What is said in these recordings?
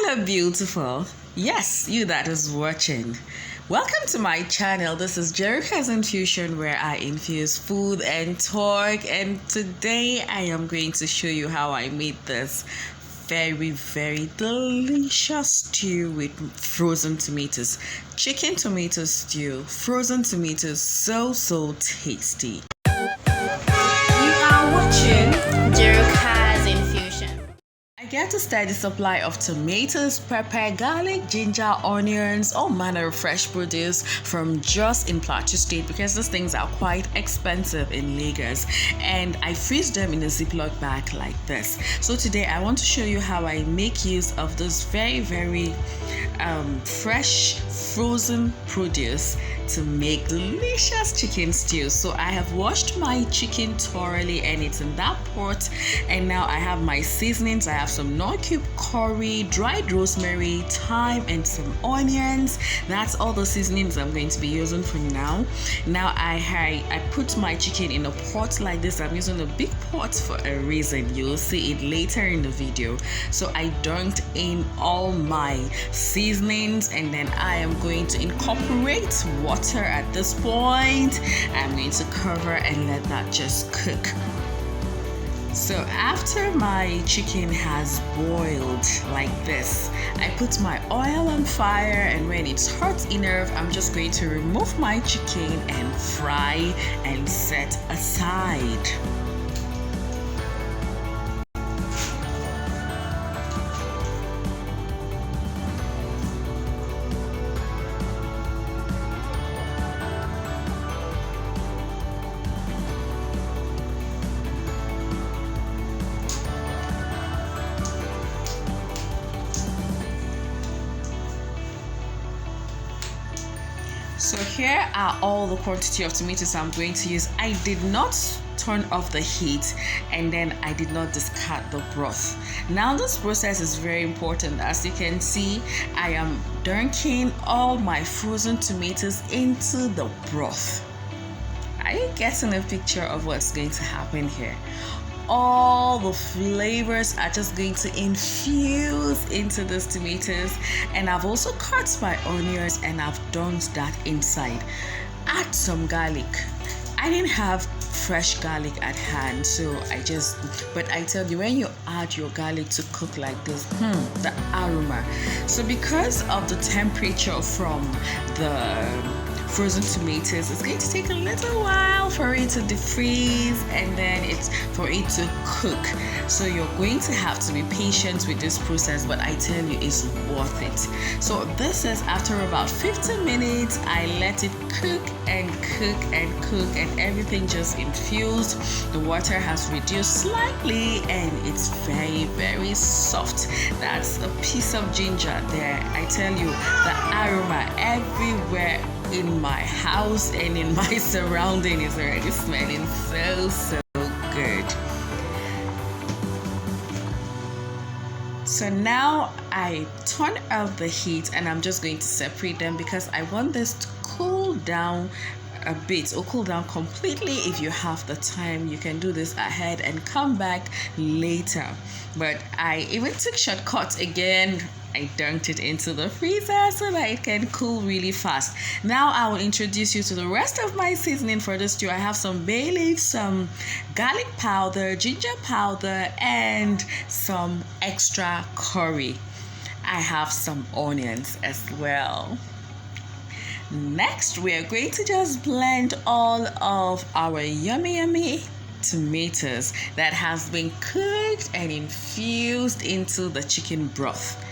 Hello, beautiful. Yes, you that is watching. Welcome to my channel. This is Jerica's Infusion, where I infuse food and talk. And today I am going to show you how I made this very delicious stew with frozen tomatoes. Chicken tomato stew, frozen tomatoes, so tasty. You are watching Jerica's Infusion. I get a steady supply of tomatoes, pepper, garlic, ginger, onions, all manner of fresh produce from just in Plateau State because these things are quite expensive in Lagos, and I freeze them in a Ziploc bag like this. So today I want to show you how I make use of this very fresh frozen produce to make delicious chicken stew. So I have washed my chicken thoroughly and it's in that pot, and now I have my seasonings. I have some non-cube curry, dried rosemary, thyme, and some onions. That's all the seasonings I'm going to be using for now. Now I put my chicken in a pot like this. I'm using a big pot for a reason. You'll see it later in the video. So I dunked in all my seasonings, and then I am going to incorporate water at this point. I'm going to cover and let that just cook. So after my chicken has boiled like this, I put my oil on fire, and when it's hot enough, I'm just going to remove my chicken and fry and set aside. So here are all the quantity of tomatoes I'm going to use. I did not turn off the heat, and then I did not discard the broth. Now this process is very important. As you can see, I am dunking all my frozen tomatoes into the broth. Are you getting a picture of what's going to happen here? All the flavors are just going to infuse into those tomatoes, and I've also cut my onions and I've dunked that inside. Add some garlic. I didn't have fresh garlic at hand, so but I tell you, when you add your garlic to cook like this, the aroma. So because of the temperature from the frozen tomatoes, it's going to take a little while for it to defreeze and then it's for it to cook. So you're going to have to be patient with this process, but I tell you, it's worth it. So this is after about 15 minutes. I let it cook and everything just infused. The water has reduced slightly and it's very soft. That's a piece of ginger there. I tell you, the aroma everywhere in my house and in my surrounding is already smelling so good. So now I turn off the heat and I'm just going to separate them because I want this to cool down a bit or cool down completely. If you have the time, you can do this ahead and come back later, but I even took shortcuts again. I dunked it into the freezer so that it can cool really fast. Now I will introduce you to the rest of my seasoning for this stew. I have some bay leaves, some garlic powder, ginger powder, and some extra curry. I have some onions as well. Next, we are going to just blend all of our yummy tomatoes that has been cooked and infused into the chicken broth.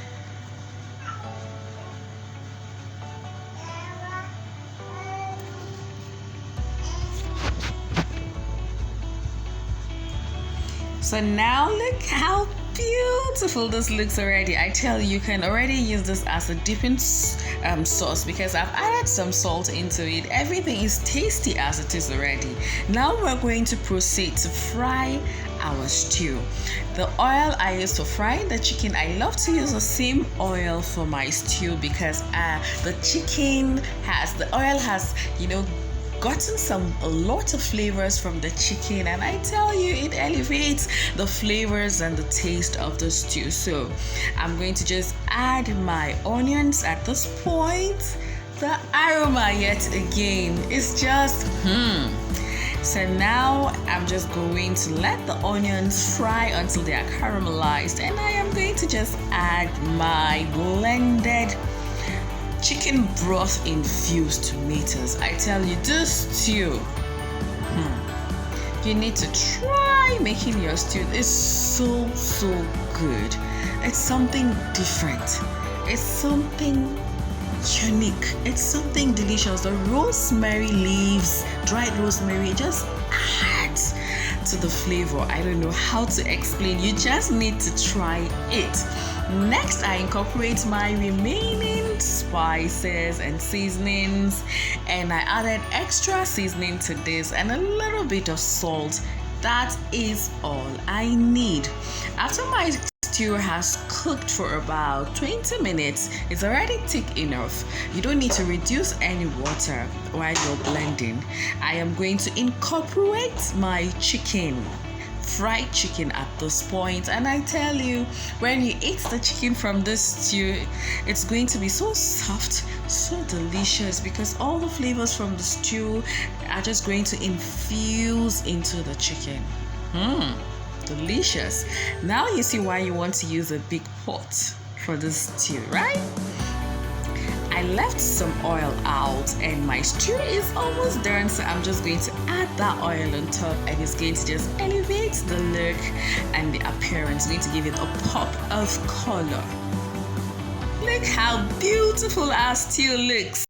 So now look how beautiful this looks already. I tell you, you can already use this as a dipping sauce because I've added some salt into it. Everything is tasty as it is already. Now we're going to proceed to fry our stew. The oil I use to fry the chicken, I love to use the same oil for my stew because the oil has gotten a lot of flavors from the chicken, and I tell you, it elevates the flavors and the taste of the stew. So I'm going to just add my onions at this point. The aroma yet again is just So now I'm just going to let the onions fry until they are caramelized, and I am going to just add my blended chicken broth infused tomatoes. I tell you, this stew, you need to try making your stew. It's so good. It's something different. It's something unique. It's something delicious. The rosemary leaves, dried rosemary, just adds to the flavor. I don't know how to explain. You just need to try it. Next, I incorporate my remaining spices and seasonings, and I added extra seasoning to this and a little bit of salt. That is all I need. After my stew has cooked for about 20 minutes, it's already thick enough. You don't need to reduce any water while you're blending. I am going to incorporate my fried chicken at this point, and I tell you, when you eat the chicken from this stew, it's going to be so soft, so delicious, because all the flavors from the stew are just going to infuse into the chicken. Delicious. Now you see why you want to use a big pot for this stew, right? I left some oil out and my stew is almost done, so I'm just going to add that oil on top, and it's going to just elevate the look and the appearance. It's going to give it a pop of color. Look how beautiful our stew looks.